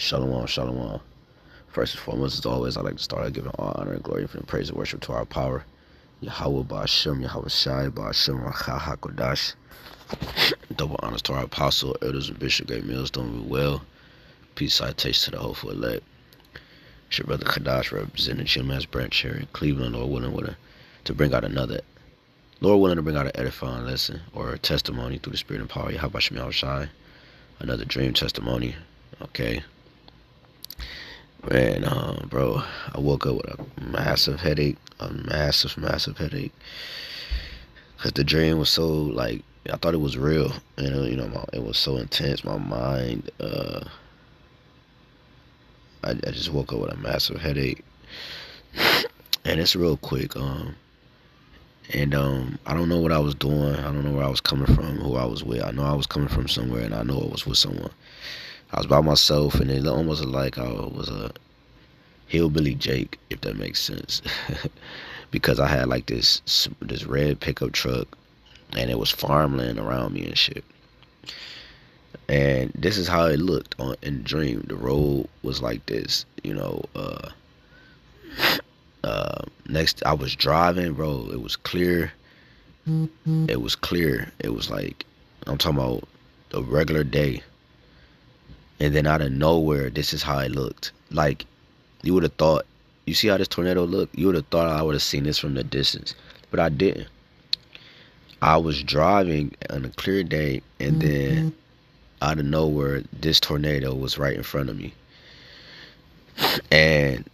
Shalom, shalom. First and foremost, as always, I like to start out giving all honor and glory and praise and worship to our power. Yahweh Ba'ashem, Yahweh Shai, Ba'ashem, Racha HaKodash. Double honors to our apostle, elders, and bishop, great meals, doing me well. Peace, citation to the hopeful elect. It's your brother Kadash, representing Chilman's branch here in Cleveland, Lord willing, to bring out an edifying lesson or a testimony through the spirit and power. Yahweh Ba'ashem, Yahweh Shai. Another dream testimony. Okay. Man, bro, I woke up with a massive headache, massive headache. Cause the dream was so like I thought it was real, it was so intense. My mind, I just woke up with a massive headache, and it's real quick. I don't know what I was doing. I don't know where I was coming from, who I was with. I know I was coming from somewhere, and I know I was with someone. I was by myself, and it almost like I was a hillbilly Jake, if that makes sense. Because I had like this red pickup truck, and it was farmland around me and shit. And this is how it looked in the dream. The road was like this, next, I was driving, bro. It was clear. It was clear. It was like, I'm talking about a regular day. And then out of nowhere, this is how it looked. Like, you would have thought, you see how this tornado looked? You would have thought I would have seen this from the distance. But I didn't. I was driving on a clear day, and then out of nowhere, this tornado was right in front of me. And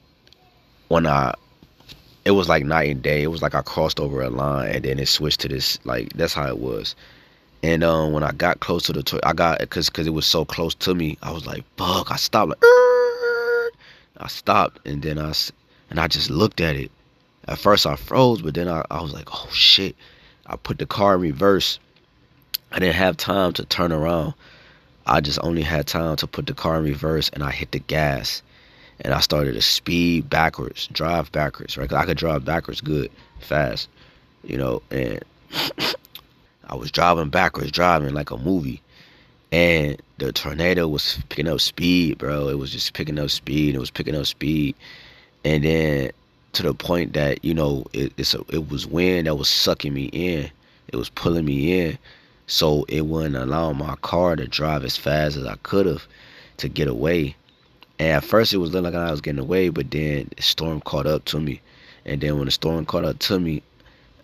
it was like night and day. It was like I crossed over a line, and then it switched to this, like, that's how it was. And when I got close to because it was so close to me, I was like, fuck. I stopped, like, I stopped, and then I just looked at it. At first I froze, but then I was like, oh shit. I put the car in reverse. I didn't have time to turn around. I just only had time to put the car in reverse, and I hit the gas. And I started to speed backwards, drive backwards, right? 'Cause I could drive backwards good, fast, and I was driving backwards, driving like a movie. And the tornado was picking up speed, bro. It was just picking up speed. It was picking up speed. And then to the point that, it was wind that was sucking me in. It was pulling me in. So it wouldn't allow my car to drive as fast as I could have to get away. And at first it was looking like I was getting away, but then the storm caught up to me. And then when the storm caught up to me,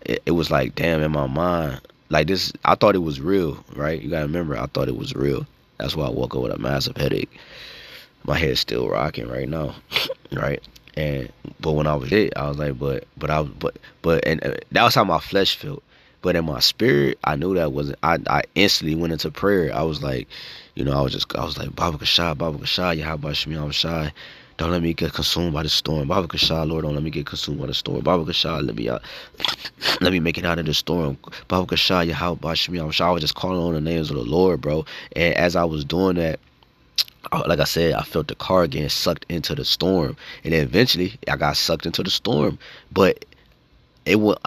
it was like, damn, in my mind, like this, I thought it was real, right? You gotta remember, I thought it was real. That's why I woke up with a massive headache. My head's still rocking right now, right? But when I was hit, I was like, and that was how my flesh felt. But in my spirit, I knew that wasn't. I instantly went into prayer. I was like, I was like, Baba Kashai, Yahweh Shemi Shai. Don't let me get consumed by the storm. Baba Kashai, Lord, don't let me get consumed by the storm. Baba Kashai, let me out. Let me make it out of the storm. Baba Kashai, Yahweh Shemi Shai. I was just calling on the names of the Lord, bro. And as I was doing that, like I said, I felt the car getting sucked into the storm. And then eventually, I got sucked into the storm. But it was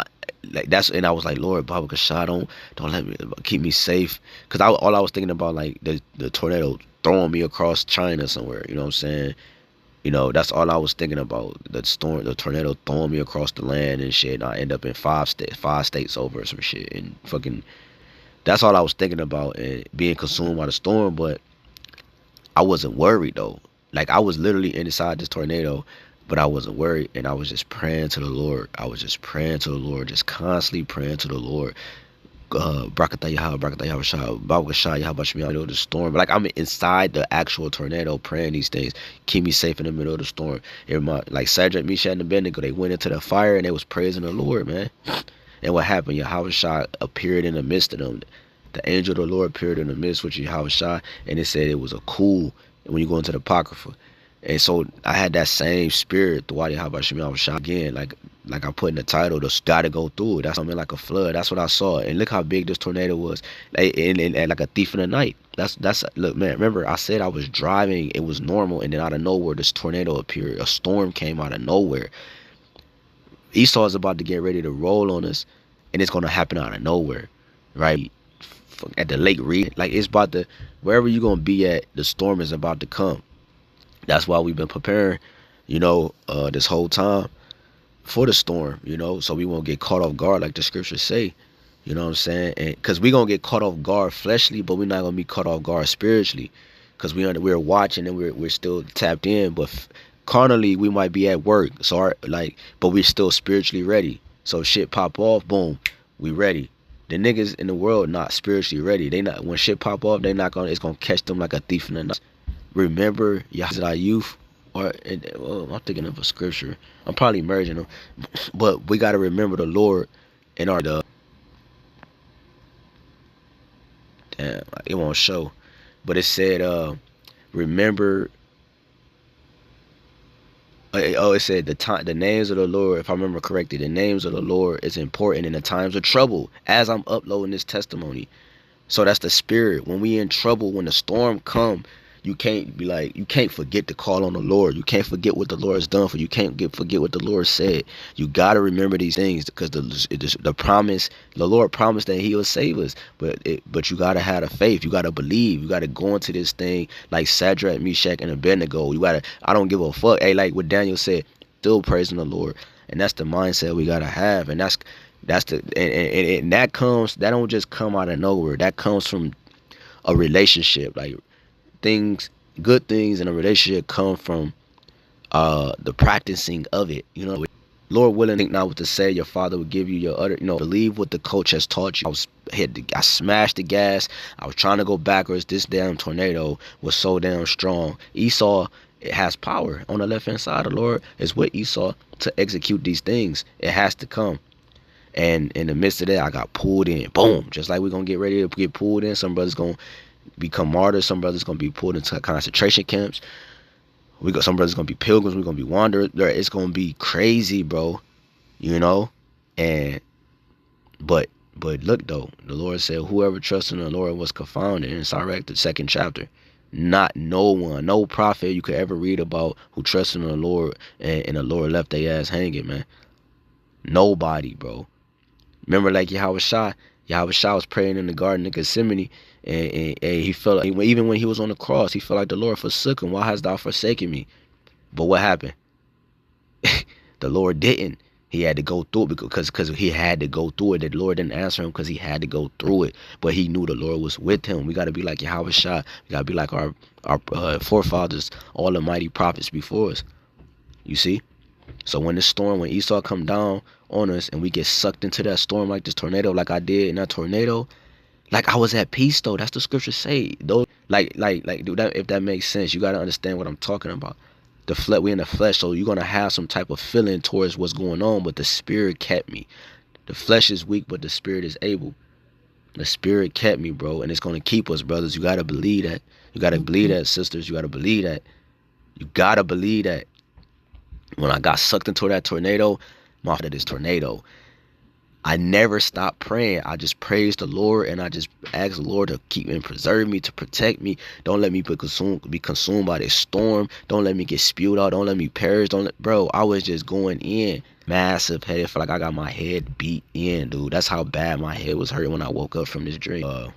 like and I was like, Lord, Baba Kashai, don't let me, keep me safe, because all I was thinking about, like, the tornado throwing me across China somewhere. You know what I'm saying? That's all I was thinking about. The tornado throwing me across the land and shit. And I end up in five states over or some shit, and fucking. That's all I was thinking about, and being consumed by the storm. But I wasn't worried though. Like, I was literally inside this tornado, but I wasn't worried, and I was just praying to the Lord. I was just praying to the Lord, just constantly praying to the Lord. Brakatah Yahweh, Brakatah Yahweh Shai, Baba Kashai, Yahweh Shemi, I know the storm. But like, I'm inside the actual tornado praying these things. Keep me safe in the middle of the storm. Like Shadrach, Meshach, and Abednego, they went into the fire and they was praising the Lord, man. And what happened? Yahweh Shai appeared in the midst of them. The angel of the Lord appeared in the midst with Yahweh Shai, and it said it was a cool when you go into the Apocrypha. And so I had that same spirit throughout Yahweh Shemi Shai again, like I put in the title, the gotta go through it. That's something like a flood. That's what I saw. And look how big this tornado was, and like a thief in the night. That's look, man. Remember, I said I was driving. It was normal, and then out of nowhere, this tornado appeared. A storm came out of nowhere. Esau is about to get ready to roll on us, and it's gonna happen out of nowhere, right? At the Lake Reed, like, it's about to, wherever you're gonna be at, the storm is about to come. That's why we've been preparing, this whole time for the storm, so we won't get caught off guard like the scriptures say. You know what I'm saying? And because we're gonna get caught off guard fleshly, but we're not gonna be caught off guard spiritually. Because we're watching and we're still tapped in, but carnally we might be at work. So but we're still spiritually ready. So shit pop off, boom, we ready. The niggas in the world not spiritually ready. They not when shit pop off, they not gonna it's gonna catch them like a thief in the night. Remember our youth, I'm thinking of a scripture. I'm probably merging them, but we gotta remember the Lord in our damn, it won't show, but it said remember. It said the names of the Lord. If I remember correctly, the names of the Lord is important in the times of trouble. As I'm uploading this testimony, so that's the spirit. When we in trouble, when the storm come, you can't forget to call on the Lord. You can't forget what the Lord has done for you. You can't forget what the Lord said. You gotta remember these things because the promise, the Lord promised that He will save us. But you gotta have the faith. You gotta believe. You gotta go into this thing like Shadrach, Meshach, and Abednego. I don't give a fuck. Hey, like what Daniel said, still praising the Lord, and that's the mindset we gotta have. And that don't just come out of nowhere. That comes from a relationship. Like good things in a relationship come from the practicing of it. Lord willing, think not what to say. Your father will give you your other. Believe what the coach has taught you. I smashed the gas. I was trying to go backwards. This damn tornado was so damn strong. Esau, it has power on the left hand side. The Lord is with Esau to execute these things. It has to come. And in the midst of that, I got pulled in. Boom. Just like we're going to get ready to get pulled in. Some brothers going to become martyrs. Some brothers going to be pulled into concentration camps. Some brothers going to be pilgrims. We're going to be wanderers. It's going to be crazy, bro. And but look, though. The Lord said, whoever trusts in the Lord was confounded. In Sirach, the 2nd chapter. Not no one, no prophet you could ever read about who trusted in the Lord and the Lord left their ass hanging, man. Nobody, bro. Remember, like Yahweh was praying in the Garden of Gethsemane, and he felt like, even when he was on the cross, he felt like the Lord forsook him. Why hast thou forsaken me? But what happened? The Lord didn't. He had to go through it because he had to go through it. The Lord didn't answer him because he had to go through it. But he knew the Lord was with him. We got to be like Yahweh Shai. We got to be like our forefathers, all the mighty prophets before us. You see? So when Esau come down on us and we get sucked into that storm like this tornado, like I did in that tornado, like I was at peace though. That's the scriptures say. Though, dude, if that makes sense, you gotta understand what I'm talking about. We in the flesh, so you're gonna have some type of feeling towards what's going on, but the spirit kept me. The flesh is weak, but the spirit is able. The spirit kept me, bro, and it's gonna keep us, brothers. You gotta believe that. You gotta believe that, sisters. You gotta believe that. You gotta believe that. When I got sucked into that tornado, this tornado, I never stopped praying. I just praised the Lord, and I just asked the Lord to keep and preserve me, to protect me. Don't let me be consumed by this storm. Don't let me get spewed out. Don't let me perish. Bro, I was just going in. Massive headache. Feel like I got my head beat in, dude. That's how bad my head was hurting when I woke up from this dream.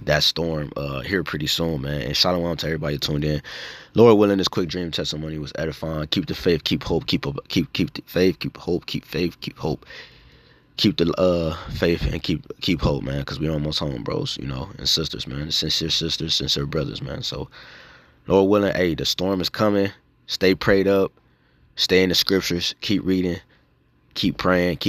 That storm here pretty soon, man. And shalom to everybody tuned in. Lord willing, this quick dream testimony was edifying. Keep the faith, keep hope, keep the faith, keep hope, keep faith, keep hope. Keep the faith and keep hope, man, because we're almost home, bros, and sisters, man. Sincere sisters, sincere brothers, man. So Lord willing, hey, the storm is coming. Stay prayed up. Stay in the scriptures. Keep reading. Keep praying.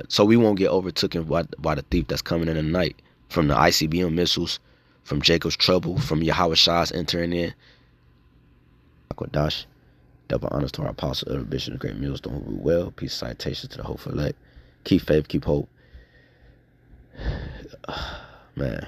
So we won't get overtaken by the thief that's coming in the night. From the ICBM missiles, from Jacob's trouble, from Yahweh Shai's entering in. Akwadash, double honors to our apostle, elder bishop, the great millstone who rule well. Peace, citations to the hopeful elect. Keep faith, keep hope. Man.